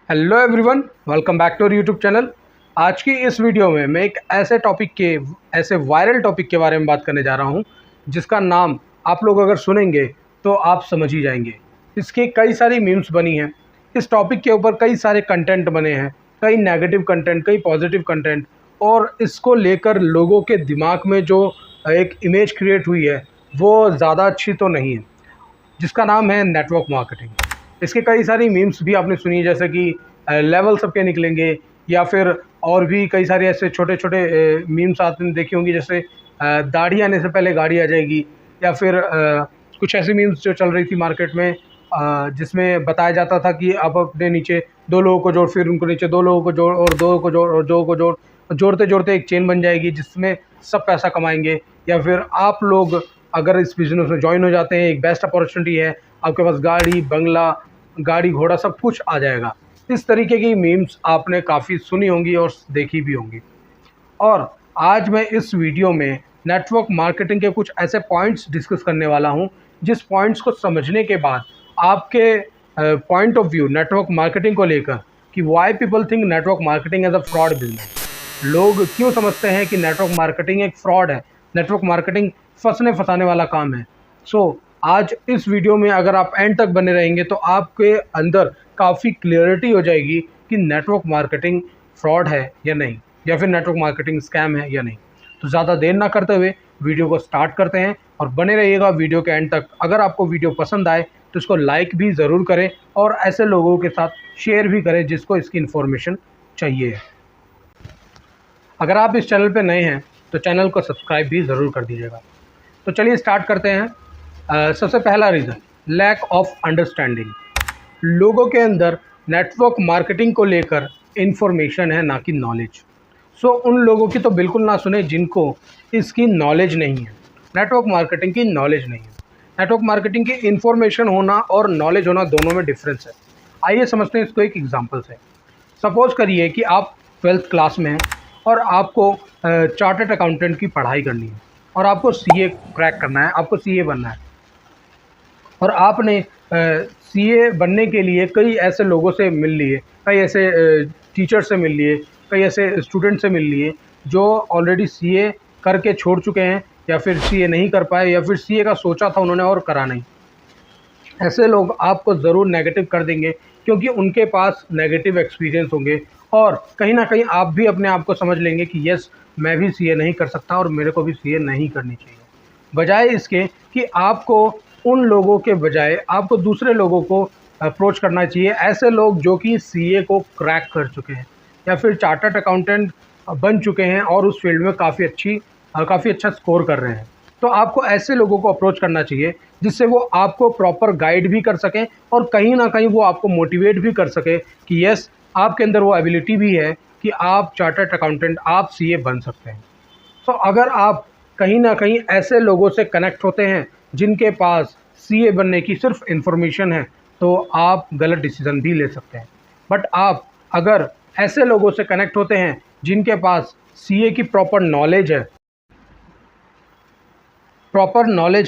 Hello everyone, welcome back to our YouTube channel. आज की इस वीडियो में मैं एक ऐसे वायरल टॉपिक के बारे में बात करने जा रहा हूं, जिसका नाम आप लोग अगर सुनेंगे तो आप समझ ही जाएंगे। इसकी कई सारी मीम्स बनी हैं, इस टॉपिक के ऊपर कई सारे कंटेंट बने हैं, कई नेगेटिव कंटेंट, कई पॉजिटिव कंटेंट, और इसको लेकर लोगों के दिमाग में जो एक इमेज क्रिएट हुई है वो ज़्यादा अच्छी तो नहीं है, जिसका नाम है नेटवर्क मार्केटिंग। इसके कई सारी मीम्स भी आपने सुनी, जैसे कि लेवल सबके निकलेंगे, या फिर और भी कई सारे ऐसे छोटे छोटे मीम्स आपने देखी होंगी, जैसे दाढ़ी आने से पहले गाड़ी आ जाएगी, या फिर कुछ ऐसी मीम्स जो चल रही थी मार्केट में, जिसमें बताया जाता था कि आप अपने नीचे दो लोगों को जोड़, फिर उनको नीचे दो लोगों को जोड़, और दो को जोड़, और दो को जोड़, जोड़ते जोड़ते एक चेन बन जाएगी जिसमें सब पैसा कमाएंगे। या फिर आप लोग अगर इस बिज़नेस में ज्वाइन हो जाते हैं, एक बेस्ट अपॉर्चुनिटी है, आपके पास गाड़ी बंगला, गाड़ी घोड़ा सब कुछ आ जाएगा। इस तरीके की मीम्स आपने काफ़ी सुनी होंगी और देखी भी होंगी। और आज मैं इस वीडियो में नेटवर्क मार्केटिंग के कुछ ऐसे पॉइंट्स डिस्कस करने वाला हूं, जिस पॉइंट्स को समझने के बाद आपके point of view network marketing को लेकर, कि why people think network marketing as a fraud business. लोग क्यों समझते हैं कि नेटवर्क मार्केटिंग एक फ्रॉड है, नेटवर्क मार्केटिंग फंसने फंसाने वाला काम है। आज इस वीडियो में अगर आप एंड तक बने रहेंगे तो आपके अंदर काफ़ी क्लियरिटी हो जाएगी कि नेटवर्क मार्केटिंग फ्रॉड है या नहीं, या फिर नेटवर्क मार्केटिंग स्कैम है या नहीं। तो ज़्यादा देर ना करते हुए वीडियो को स्टार्ट करते हैं, और बने रहिएगा वीडियो के एंड तक। अगर आपको वीडियो पसंद आए तो इसको लाइक भी ज़रूर करें, और ऐसे लोगों के साथ शेयर भी करें जिसको इसकी इन्फॉर्मेशन चाहिए। अगर आप इस चैनल पर नए हैं तो चैनल को सब्सक्राइब भी ज़रूर कर दीजिएगा। तो चलिए स्टार्ट करते हैं। सबसे पहला रीज़न, लैक ऑफ अंडरस्टैंडिंग। लोगों के अंदर नेटवर्क मार्केटिंग को लेकर इन्फॉर्मेशन है, ना कि नॉलेज। उन लोगों की तो बिल्कुल ना सुने जिनको इसकी नॉलेज नहीं है, नेटवर्क मार्केटिंग की नॉलेज नहीं है। नेटवर्क मार्केटिंग की इन्फॉर्मेशन होना और नॉलेज होना दोनों में डिफरेंस है। आइए समझते हैं इसको एक एग्जांपल से। सपोज करिए कि आप 12th क्लास में हैं और आपको चार्टर्ड अकाउंटेंट की पढ़ाई करनी है, और आपको सीए क्रैक करना है, आपको सीए बनना है। और आपने सीए बनने के लिए कई ऐसे लोगों से मिल लिए, कई ऐसे टीचर से मिल लिए, कई ऐसे स्टूडेंट से मिल लिए जो ऑलरेडी सीए करके छोड़ चुके हैं, या फिर सीए नहीं कर पाए, या फिर सीए का सोचा था उन्होंने और करा नहीं। ऐसे लोग आपको ज़रूर नेगेटिव कर देंगे, क्योंकि उनके पास नेगेटिव एक्सपीरियंस होंगे, और कहीं ना कहीं आप भी अपने आप को समझ लेंगे कि यस, मैं भी सीए नहीं कर सकता और मेरे को भी सीए नहीं करनी चाहिए। बजाय इसके कि आपको उन लोगों के बजाय आपको दूसरे लोगों को अप्रोच करना चाहिए, ऐसे लोग जो कि सीए को क्रैक कर चुके हैं, या फिर चार्टर्ड अकाउंटेंट बन चुके हैं और उस फील्ड में काफ़ी अच्छा स्कोर कर रहे हैं। तो आपको ऐसे लोगों को अप्रोच करना चाहिए, जिससे वो आपको प्रॉपर गाइड भी कर सकें, और कहीं ना कहीं वो आपको मोटिवेट भी कर सके कि यस, आपके अंदर वो एबिलिटी भी है कि आप चार्टर्ड अकाउंटेंट, आप सीए बन सकते हैं। अगर आप कहीं ना कहीं ऐसे लोगों से कनेक्ट होते हैं जिनके पास सीए बनने की सिर्फ इन्फॉर्मेशन है, तो आप गलत डिसीज़न भी ले सकते हैं। बट आप अगर ऐसे लोगों से कनेक्ट होते हैं जिनके पास सीए की प्रॉपर नॉलेज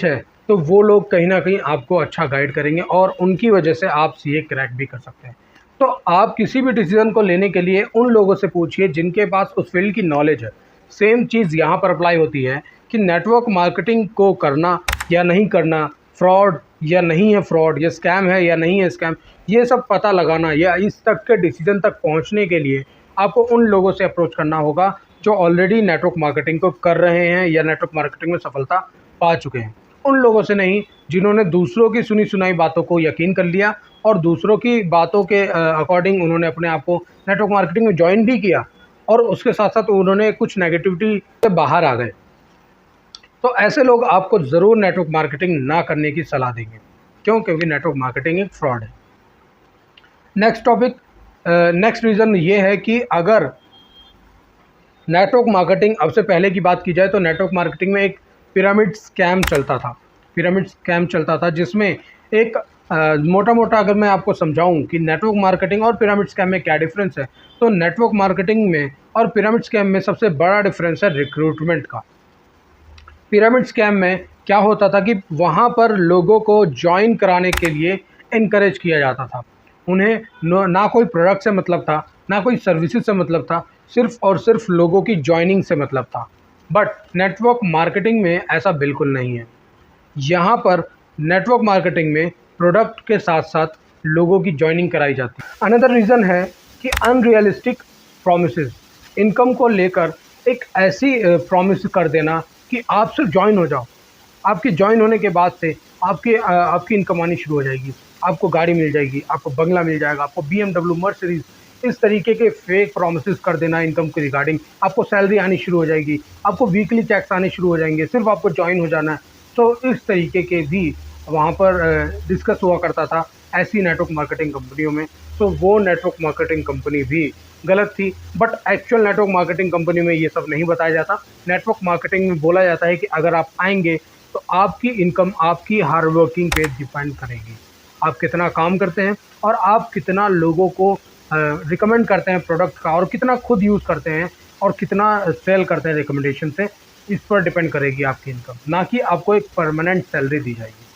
है, तो वो लोग कहीं ना कहीं आपको अच्छा गाइड करेंगे, और उनकी वजह से आप सीए क्रैक भी कर सकते हैं। तो आप किसी भी डिसीज़न को लेने के लिए उन लोगों से पूछिए जिनके पास उस फील्ड की नॉलेज है। सेम चीज़ यहाँ पर अप्लाई होती है कि नेटवर्क मार्केटिंग को करना या नहीं करना, फ्रॉड या नहीं है फ्रॉड, या स्कैम है या नहीं है स्कैम, ये सब पता लगाना या इस तक के डिसीजन तक पहुँचने के लिए आपको उन लोगों से अप्रोच करना होगा जो ऑलरेडी नेटवर्क मार्केटिंग को कर रहे हैं या नेटवर्क मार्केटिंग में सफलता पा चुके हैं। उन लोगों से नहीं जिन्होंने दूसरों की सुनी सुनाई बातों को यकीन कर लिया, और दूसरों की बातों के अकॉर्डिंग उन्होंने अपने आप को नेटवर्क मार्केटिंग में ज्वाइन भी किया, और उसके साथ साथ उन्होंने कुछ नेगेटिविटी से बाहर आ गए। तो ऐसे लोग आपको ज़रूर नेटवर्क मार्केटिंग ना करने की सलाह देंगे। क्यों? क्योंकि नेटवर्क मार्केटिंग एक फ्रॉड है। नेक्स्ट रीज़न ये है कि अगर नेटवर्क मार्केटिंग, अब से पहले की बात की जाए तो नेटवर्क मार्केटिंग में एक पिरामिड स्कैम चलता था जिसमें एक मोटा मोटा अगर मैं आपको समझाऊं कि नेटवर्क मार्केटिंग और पिरामिड स्कैम में क्या डिफरेंस है, तो नेटवर्क मार्केटिंग में और पिरामिड स्कैम में सबसे बड़ा डिफरेंस है रिक्रूटमेंट का। पिरामिड स्कैम में क्या होता था कि वहाँ पर लोगों को ज्वाइन कराने के लिए इनकरेज किया जाता था, उन्हें ना कोई प्रोडक्ट से मतलब था, ना कोई सर्विसेज से मतलब था, सिर्फ और सिर्फ लोगों की जॉइनिंग से मतलब था। बट नेटवर्क मार्केटिंग में ऐसा बिल्कुल नहीं है। यहाँ पर नेटवर्क मार्केटिंग में प्रोडक्ट के साथ साथ लोगों की जॉइनिंग कराई जाती है। अनदर रीज़न है कि अनरियलिस्टिक प्रोमिसेस, इनकम को लेकर एक ऐसी प्रॉमिस कर देना कि आप सिर्फ ज्वाइन हो जाओ, आपके ज्वाइन होने के बाद से आपकी इनकम आनी शुरू हो जाएगी, आपको गाड़ी मिल जाएगी, आपको बंगला मिल जाएगा, आपको BMW मर्सिडीज, इस तरीके के फेक प्रॉमिसेस कर देना इनकम के रिगार्डिंग। आपको सैलरी आनी शुरू हो जाएगी, आपको वीकली चेक्स आने शुरू हो जाएंगे, सिर्फ आपको ज्वाइन हो जाना है। तो इस तरीके के भी वहाँ पर डिस्कस हुआ करता था ऐसी नेटवर्क मार्केटिंग कंपनियों में। तो वो नेटवर्क मार्केटिंग कंपनी भी गलत थी। But actual network marketing company में ये सब नहीं बताया जाता। नेटवर्क मार्केटिंग में बोला जाता है कि अगर आप आएंगे तो आपकी इनकम आपकी हार्ड वर्किंग पे डिपेंड करेगी। आप कितना काम करते हैं और आप कितना लोगों को रिकमेंड करते हैं प्रोडक्ट का, और कितना खुद यूज़ करते हैं और कितना सेल करते हैं रिकमेंडेशन से, इस पर डिपेंड करेगी आपकी इनकम, ना कि आपको एक परमानेंट सैलरी दी जाएगी।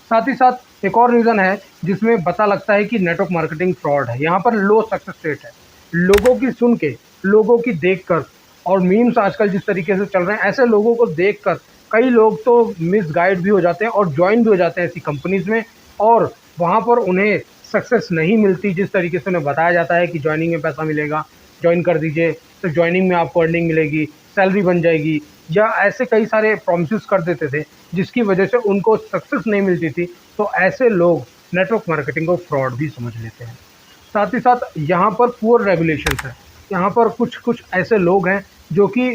साथ ही साथ एक और रीज़न है जिसमें पता लगता है कि नेटवर्क मार्केटिंग फ्रॉड है। यहाँ पर लो सक्सेस रेट है। लोगों की सुन के, लोगों की देखकर, और मीम्स आजकल जिस तरीके से चल रहे हैं, ऐसे लोगों को देखकर कई लोग तो मिसगाइड भी हो जाते हैं और ज्वाइन भी हो जाते हैं ऐसी कंपनीज़ में, और वहाँ पर उन्हें सक्सेस नहीं मिलती जिस तरीके से उन्हें बताया जाता है कि ज्वाइनिंग में पैसा मिलेगा, ज्वाइन कर दीजिए तो ज्वाइनिंग में आपको अर्निंग मिलेगी, सैलरी बन जाएगी, या ऐसे कई सारे प्रॉमिसेस कर देते थे जिसकी वजह से उनको सक्सेस नहीं मिलती थी। तो ऐसे लोग नेटवर्क मार्केटिंग को फ्रॉड भी समझ लेते हैं। साथ ही साथ यहाँ पर पुअर रेगुलेशंस है। यहाँ पर कुछ कुछ ऐसे लोग हैं जो कि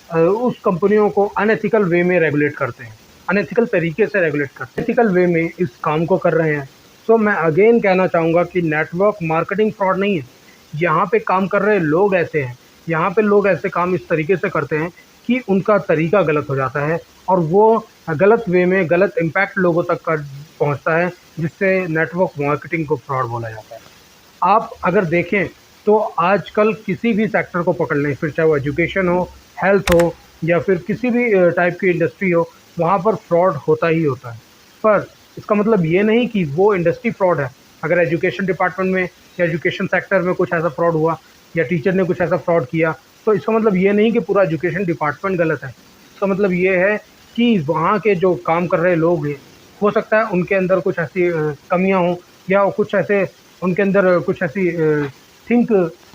उस कंपनियों को अनएथिकल वे में रेगुलेट करते हैं, अनएथिकल तरीके से रेगुलेट करते हैं, एथिकल वे में इस काम को कर रहे हैं। तो मैं अगेन कहना चाहूँगा कि नेटवर्क मार्केटिंग फ्रॉड नहीं है। यहाँ पे काम कर रहे लोग ऐसे हैं, यहाँ पे लोग ऐसे काम इस तरीके से करते हैं कि उनका तरीका गलत हो जाता है और वो गलत वे में गलत इम्पैक्ट लोगों तक कर पहुँचता है, जिससे नेटवर्क मार्केटिंग को फ्रॉड बोला जाता है। आप अगर देखें तो आजकल किसी भी सेक्टर को पकड़ लें, फिर चाहे वो एजुकेशन हो, हेल्थ हो, या फिर किसी भी टाइप की इंडस्ट्री हो, वहाँ पर फ्रॉड होता ही होता है। पर इसका मतलब ये नहीं कि वो इंडस्ट्री फ्रॉड है। अगर एजुकेशन डिपार्टमेंट में या एजुकेशन सेक्टर में कुछ ऐसा फ्रॉड हुआ, या टीचर ने कुछ ऐसा फ्रॉड किया, तो इसका मतलब ये नहीं कि पूरा एजुकेशन डिपार्टमेंट गलत है। इसका मतलब ये है कि वहाँ के जो काम कर रहे लोग हैं, हो सकता है उनके अंदर कुछ ऐसी कमियाँ हों, या कुछ ऐसे उनके अंदर कुछ ऐसी थिंक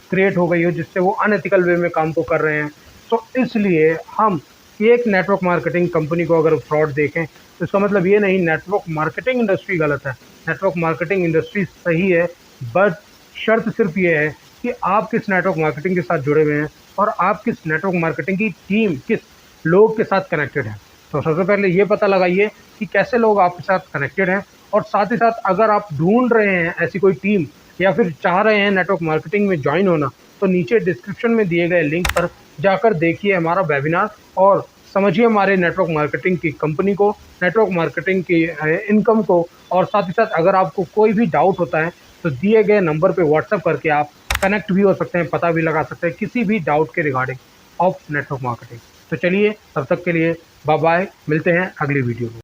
क्रिएट हो गई हो जिससे वो अनएथिकल वे में काम को कर रहे हैं। तो इसलिए हम एक नेटवर्क मार्केटिंग कंपनी को अगर फ्रॉड देखें तो इसका मतलब ये नहीं नेटवर्क मार्केटिंग इंडस्ट्री गलत है। नेटवर्क मार्केटिंग इंडस्ट्री सही है, बट शर्त सिर्फ ये है कि आप किस नेटवर्क मार्केटिंग के साथ जुड़े हुए हैं और आप किस नेटवर्क मार्केटिंग की टीम, किस लोग के साथ कनेक्टेड हैं। तो सबसे पहले ये पता लगाइए कि कैसे लोग आपके साथ कनेक्टेड हैं, और साथ ही साथ अगर आप ढूंढ रहे हैं ऐसी कोई टीम, या फिर चाह रहे हैं नेटवर्क मार्केटिंग में ज्वाइन होना, तो नीचे डिस्क्रिप्शन में दिए गए लिंक पर जाकर देखिए हमारा वेबिनार और समझिए हमारे नेटवर्क मार्केटिंग की कंपनी को, नेटवर्क मार्केटिंग की इनकम को। और साथ ही साथ अगर आपको कोई भी डाउट होता है तो दिए गए नंबर पे व्हाट्सएप करके आप कनेक्ट भी हो सकते हैं, पता भी लगा सकते हैं किसी भी डाउट के रिगार्डिंग ऑफ नेटवर्क मार्केटिंग। तो चलिए, तब तक के लिए बाय बाय, मिलते हैं अगली वीडियो में।